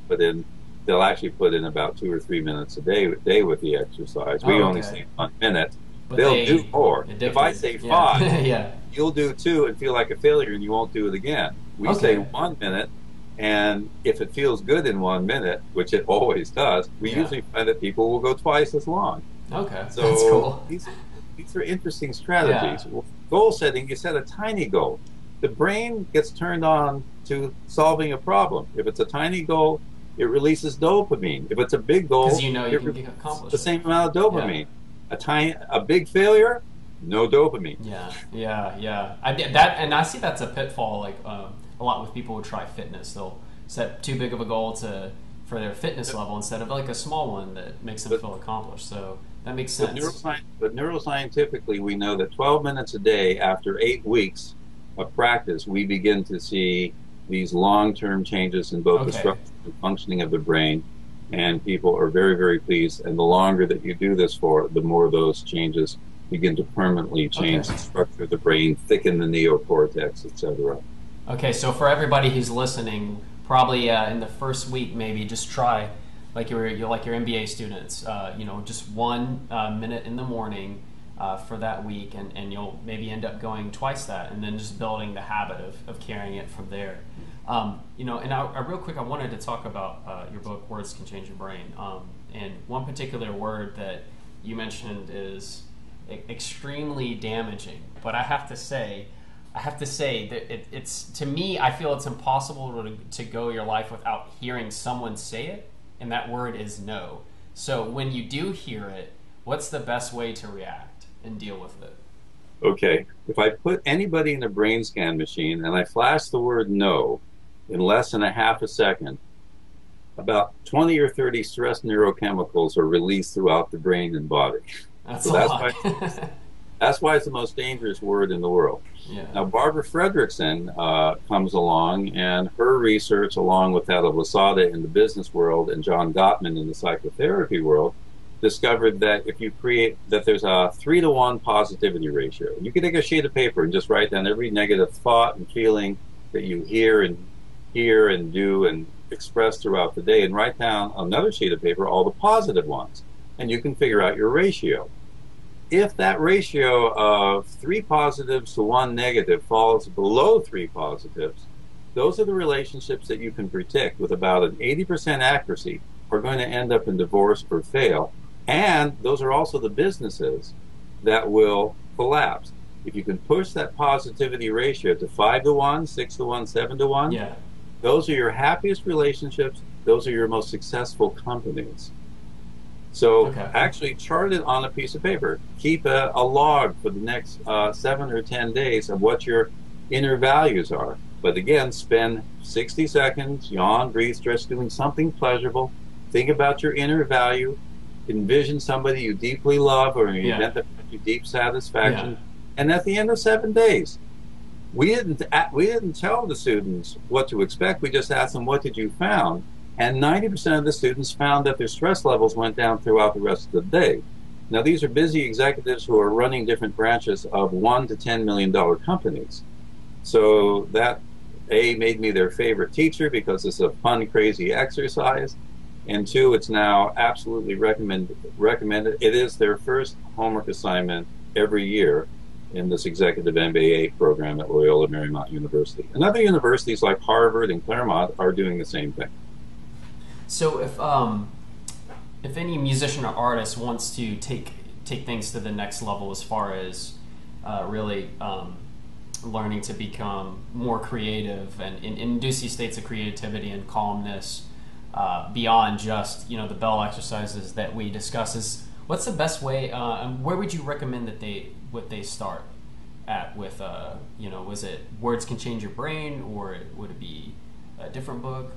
they'll actually put in about 2 or 3 minutes a day with the exercise. We only say 1 minute. But they'll do more. If I say 5, you'll do 2 and feel like a failure, and you won't do it again. We say 1 minute, And if it feels good in 1 minute, which it always does, we Yeah. usually find that people will go twice as long. Okay. That's So cool. these are interesting Yeah. strategies. Goal setting, you set a tiny goal. The brain gets turned on to solving a problem. If it's a tiny goal, it releases dopamine. If it's a big Because goal, you know you it can releases accomplish the it. same amount of Yeah. dopamine. A big failure, no dopamine. Yeah, yeah, yeah. I did that, and I see that's a pitfall. Like a lot with people who try fitness, they'll set too big of a goal for their fitness level instead of like a small one that makes them But feel accomplished. So that makes But, sense. neuroscientifically, we know that 12 minutes a day after 8 weeks of practice, we begin to see these long-term changes in both the Okay. structure and functioning of the brain. And people are very, very pleased. And the longer that you do this for, the more those changes begin to permanently Okay. change the structure of the brain, thicken the neocortex, etc. Okay. So for everybody who's listening, probably in the first week, maybe just try like you're like your MBA students. Just 1 minute in the morning for that week, and you'll maybe end up going twice that, and then just building the habit of carrying it from there. Real quick, I wanted to talk about your book, Words Can Change Your Brain. And one particular word that you mentioned is extremely damaging. But I have to say that it's to me, I feel it's impossible to go your life without hearing someone say it, and that word is no. So when you do hear it, what's the best way to react and deal with it? Okay, if I put anybody in a brain scan machine and I flash the word no in less than a half a second, about 20 or 30 stress neurochemicals are released throughout the brain and body. That's So a that's lot. why that's why it's the most dangerous word in the world. Yeah. Now, Barbara Fredrickson comes along, and her research, along with that of Lasada in the business world and John Gottman in the psychotherapy world, discovered that if you create that there's a 3-to-1 positivity ratio. You can take a sheet of paper and just write down every negative thought and feeling that you hear and do and express throughout the day, and write down on another sheet of paper all the positive ones, and you can figure out your ratio. If that ratio of 3 positives to 1 negative falls below 3 positives, those are the relationships that you can predict with about an 80% accuracy are going to end up in divorce or fail. And those are also the businesses that will collapse. If you can push that positivity ratio to 5-to-1, 6-to-1, 7-to-1, Yeah. those are your happiest relationships. Those are your most successful companies. So Okay. actually chart it on a piece of paper. Keep a log for the next 7 or 10 days of what your inner values are. But again, spend 60 seconds, yawn, breathe, stretch, doing something pleasurable. Think about your inner value. Envision somebody you deeply love or an event that brings you deep satisfaction. Yeah. And at the end of 7 days, we didn't tell the students what to expect. We just asked them, what did you found? And 90% of the students found that their stress levels went down throughout the rest of the day. Now, these are busy executives who are running different branches of $1 to $10 million companies. So that, A, made me their favorite teacher because it's a fun, crazy exercise. And 2, it's now absolutely recommended. It is their first homework assignment every year in this executive MBA program at Loyola Marymount University. And other universities like Harvard and Claremont are doing the same thing. So if any musician or artist wants to take things to the next level as far as really learning to become more creative and induce these states of creativity and calmness beyond just the Bell exercises that we discuss, what's the best way? And where would you recommend that they start at with? Was it Words Can Change Your Brain, or would it be a different book?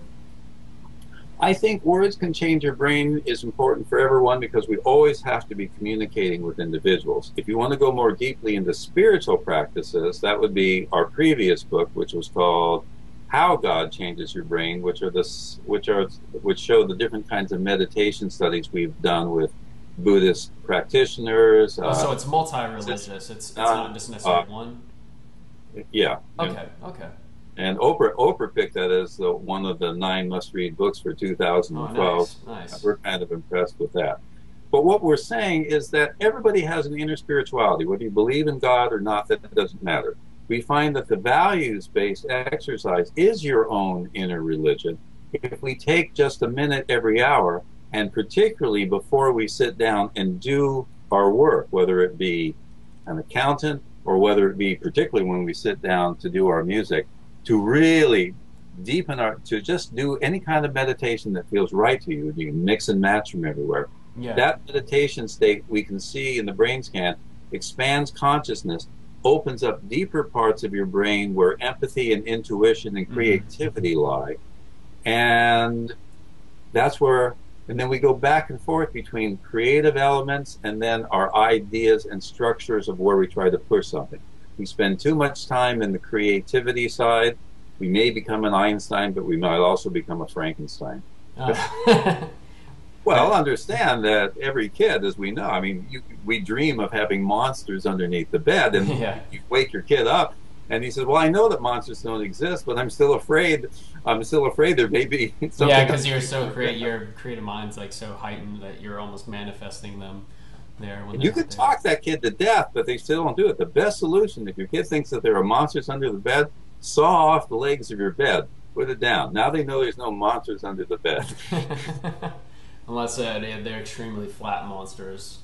I think Words Can Change Your Brain is important for everyone because we always have to be communicating with individuals. If you want to go more deeply into spiritual practices, that would be our previous book, which was called How God Changes Your Brain, which show the different kinds of meditation studies we've done with Buddhist practitioners. So it's multi-religious. It's not just necessarily one. Yeah. Okay. And Oprah picked that as one of the 9 must-read books for 2012. Oh, nice. We're kind of impressed with that. But what we're saying is that everybody has an inner spirituality. Whether you believe in God or not, that doesn't matter. we find that the values-based exercise is your own inner religion. If we take just a minute every hour, and particularly before we sit down and do our work, whether it be an accountant or whether it be particularly when we sit down to do our music, to really to just do any kind of meditation that feels right to you. You can mix and match from everywhere. Yeah. That meditation state we can see in the brain scan expands consciousness, opens up deeper parts of your brain where empathy and intuition and creativity lie. And that's where, and then we go back and forth between creative elements and then our ideas and structures of where we try to push something. We spend too much time in the creativity side. We may become an Einstein, but we might also become a Frankenstein. Well, understand that every kid, as we know, I mean, we dream of having monsters underneath the bed, and you wake your kid up, and he says, "Well, I know that monsters don't exist, but I'm still afraid. I'm still afraid there may be something." Yeah, because your creative mind's like so heightened that you're almost manifesting them there. When you could talk that kid to death, but they still don't do it. The best solution, if your kid thinks that there are monsters under the bed, saw off the legs of your bed, put it down. Now they know there's no monsters under the bed. Unless they're extremely flat monsters.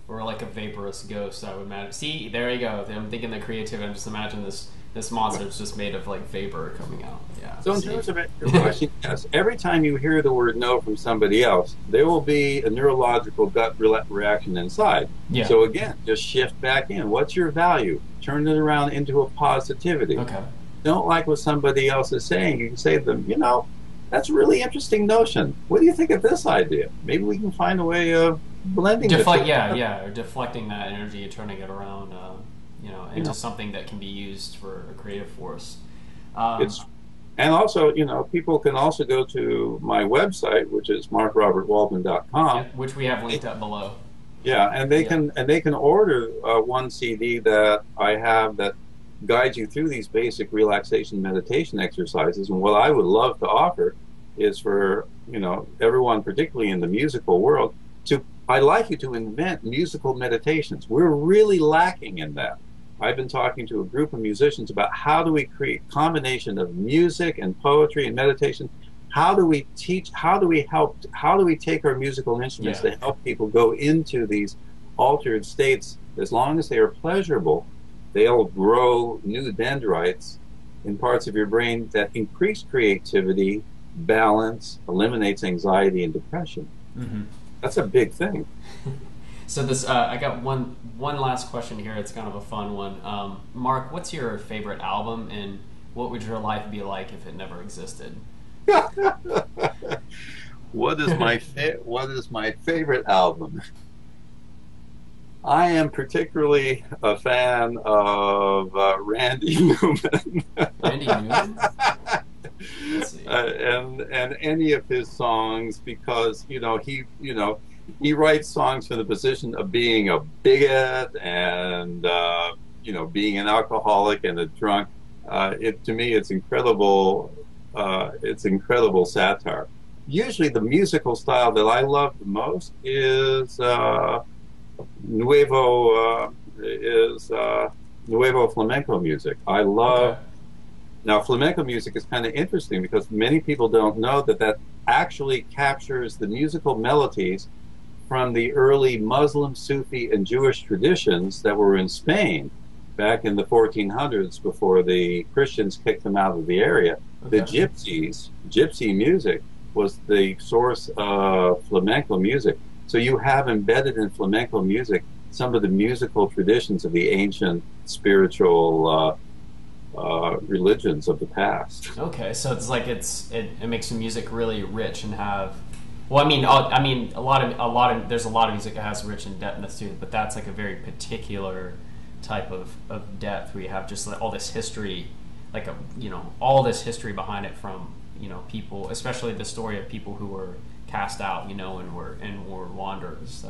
Or like a vaporous ghost, I would imagine. See, there you go. I'm thinking the creativity. I'm just imagining this monster is just made of like vapor coming out. Yeah. So in terms of your question, yes, every time you hear the word no from somebody else, there will be a neurological gut reaction inside. Yeah. So again, just shift back in. What's your value? Turn it around into a positivity. Okay. Don't like what somebody else is saying. You can say to them, that's a really interesting notion. What do you think of this idea? Maybe we can find a way of blending or deflecting that energy and turning it around, into something that can be used for a creative force. And also, people can also go to my website, which is markrobertwaldman.com, which we have linked up below. Yeah, and they can order one CD that I have that guides you through these basic relaxation meditation exercises. And what I would love to offer is for everyone, particularly in the musical world, I'd like you to invent musical meditations. We're really lacking in that. I've been talking to a group of musicians about how do we create a combination of music and poetry and meditation. How do we teach, how do we take our musical instruments to help people go into these altered states? As long as they are pleasurable, they'll grow new dendrites in parts of your brain that increase creativity, balance, eliminates anxiety and depression. Mm-hmm. That's a big thing. So this, I got one last question here. It's kind of a fun one. Mark, what's your favorite album, and what would your life be like if it never existed? What is my favorite album? I am particularly a fan of Randy Newman. Randy Newman? And any of his songs, because he writes songs from the position of being a bigot and being an alcoholic and a drunk. To me, it's incredible. It's incredible satire. Usually, the musical style that I love the most is Nuevo flamenco music. I love. Okay. Now, flamenco music is kind of interesting because many people don't know that actually captures the musical melodies from the early Muslim, Sufi, and Jewish traditions that were in Spain back in the 1400s before the Christians kicked them out of the area. Okay. The gypsy music was the source of flamenco music. So you have embedded in flamenco music some of the musical traditions of the ancient spiritual religions of the past. Okay, so it's like it makes the music really rich and have. Well, I mean, a lot of there's a lot of music that has rich and depthness to it, but that's like a very particular type of depth where you have just like all this history, like all this history behind it from people, especially the story of people who were cast out, and were wanderers.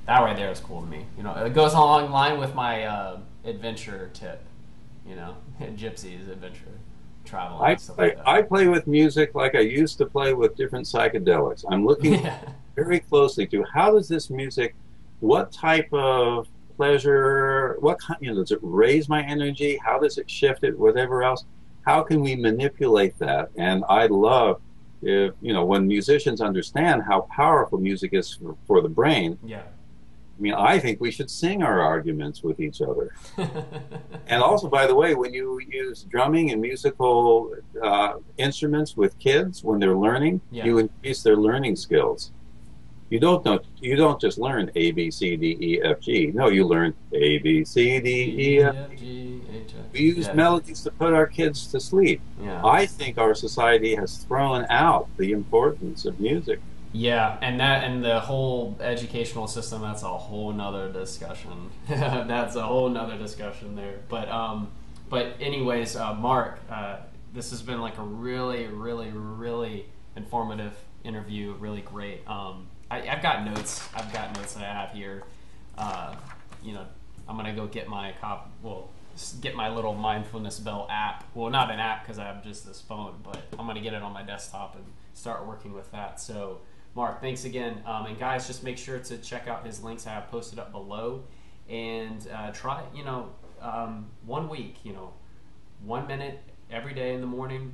That right there is cool to me. It goes along line with my adventure tip. Gypsies, adventure, travel. I play with music like I used to play with different psychedelics. I'm looking very closely to how does this music, what type of pleasure? What kind, does it raise my energy? How does it shift it? Whatever else. How can we manipulate that? And I love if, when musicians understand how powerful music is for the brain. Yeah. I mean, I think we should sing our arguments with each other. And also, by the way, when you use drumming and musical instruments with kids when they're learning, you increase their learning skills. You don't just learn A, B, C, D, E, F, G. No, you learn A, B, C, D, E, F, G. We use melodies to put our kids to sleep. Yeah. I think our society has thrown out the importance of music. Yeah, and the whole educational system, that's a whole nother discussion. That's a whole nother discussion there. But anyways, Mark, this has been like a really, really, really informative interview. Really great. I've got notes. That I have here. I'm gonna go get my get my little Mindfulness Bell app. Well, not an app because I have just this phone, but I'm gonna get it on my desktop and start working with that. So, Mark, thanks again. And guys, just make sure to check out his links I have posted up below, and try 1 week. 1 minute every day in the morning.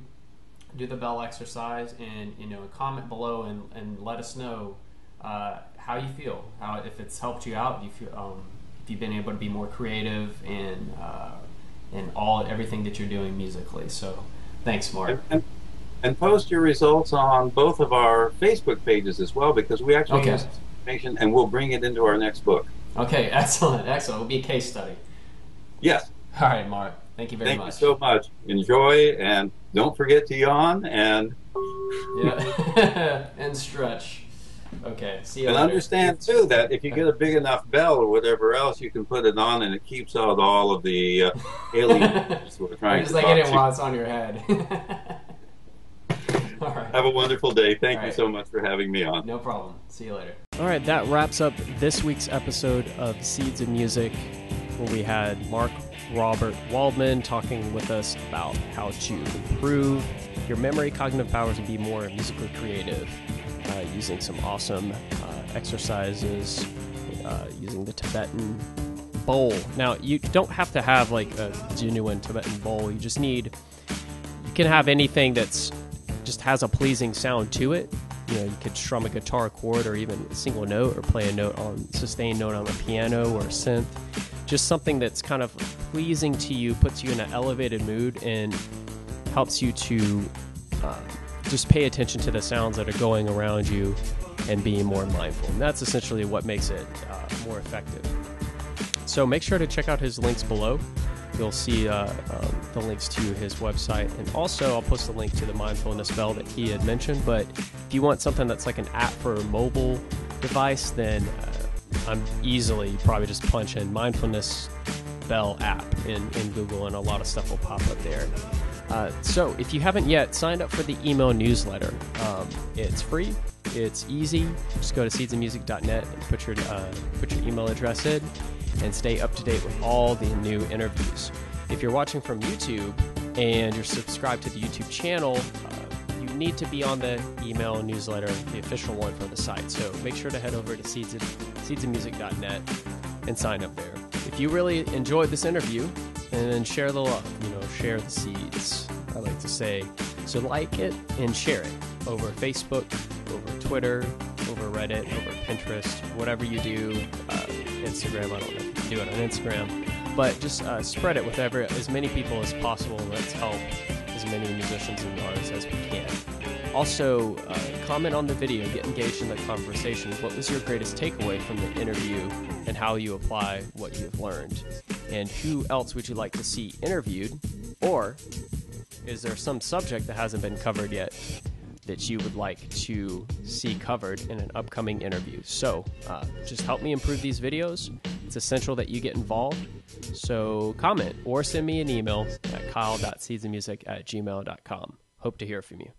Do the bell exercise, and comment below and let us know how you feel, if it's helped you out, if you've been able to be more creative and everything that you're doing musically. So thanks, Mark. And post your results on both of our Facebook pages as well, because we actually use this information and we'll bring it into our next book. Okay, excellent. It'll be a case study. Yes. All right, Mark. Thank you very much. Thank you so much. Enjoy, and don't forget to yawn and and stretch. Okay, see you and later. Understand too that if you get a big enough bell or whatever else, you can put it on and it keeps out all of the aliens who are trying to talk get it to you. while it's on your head. All right. Have a wonderful day. Thank you so much for having me on. No problem. See you later. All right, that wraps up this week's episode of Seeds of Music, where we had Mark Waldman talking with us about how to improve your memory, cognitive powers, and be more musically creative using some awesome exercises, using the Tibetan bowl. Now, you don't have to have like a genuine Tibetan bowl. You can have anything that's just has a pleasing sound to it. You could strum a guitar chord or even a single note, or play a sustained note on a piano or a synth. Just something that's kind of pleasing to you, puts you in an elevated mood, and helps you to just pay attention to the sounds that are going around you and being more mindful. And that's essentially what makes it more effective. So make sure to check out his links below. You'll see the links to his website. And also, I'll post a link to the Mindfulness Bell that he had mentioned. But if you want something that's like an app for a mobile device, then I'm easily probably just punch in Mindfulness Bell app in Google, and a lot of stuff will pop up there. So if you haven't yet, signed up for the email newsletter. It's free. It's easy. Just go to seedsandmusic.net and put your email address in, and stay up to date with all the new interviews. If you're watching from YouTube and you're subscribed to the YouTube channel, you need to be on the email newsletter, the official one for the site. So make sure to head over to seedsandmusic.net and sign up there. If you really enjoyed this interview, and then share the love, share the seeds, I like to say. So like it and share it over Facebook, over Twitter, over Reddit, over Pinterest, whatever you do, Instagram. I don't know if you can do it on Instagram, but just spread it with as many people as possible. Let's help as many musicians and artists as we can. Also, comment on the video, get engaged in the conversation. What was your greatest takeaway from the interview, and how you apply what you've learned? And who else would you like to see interviewed? Or is there some subject that hasn't been covered yet that you would like to see covered in an upcoming interview? So just help me improve these videos. It's essential that you get involved. So comment or send me an email at kyle.seedsandmusic@gmail.com. Hope to hear from you.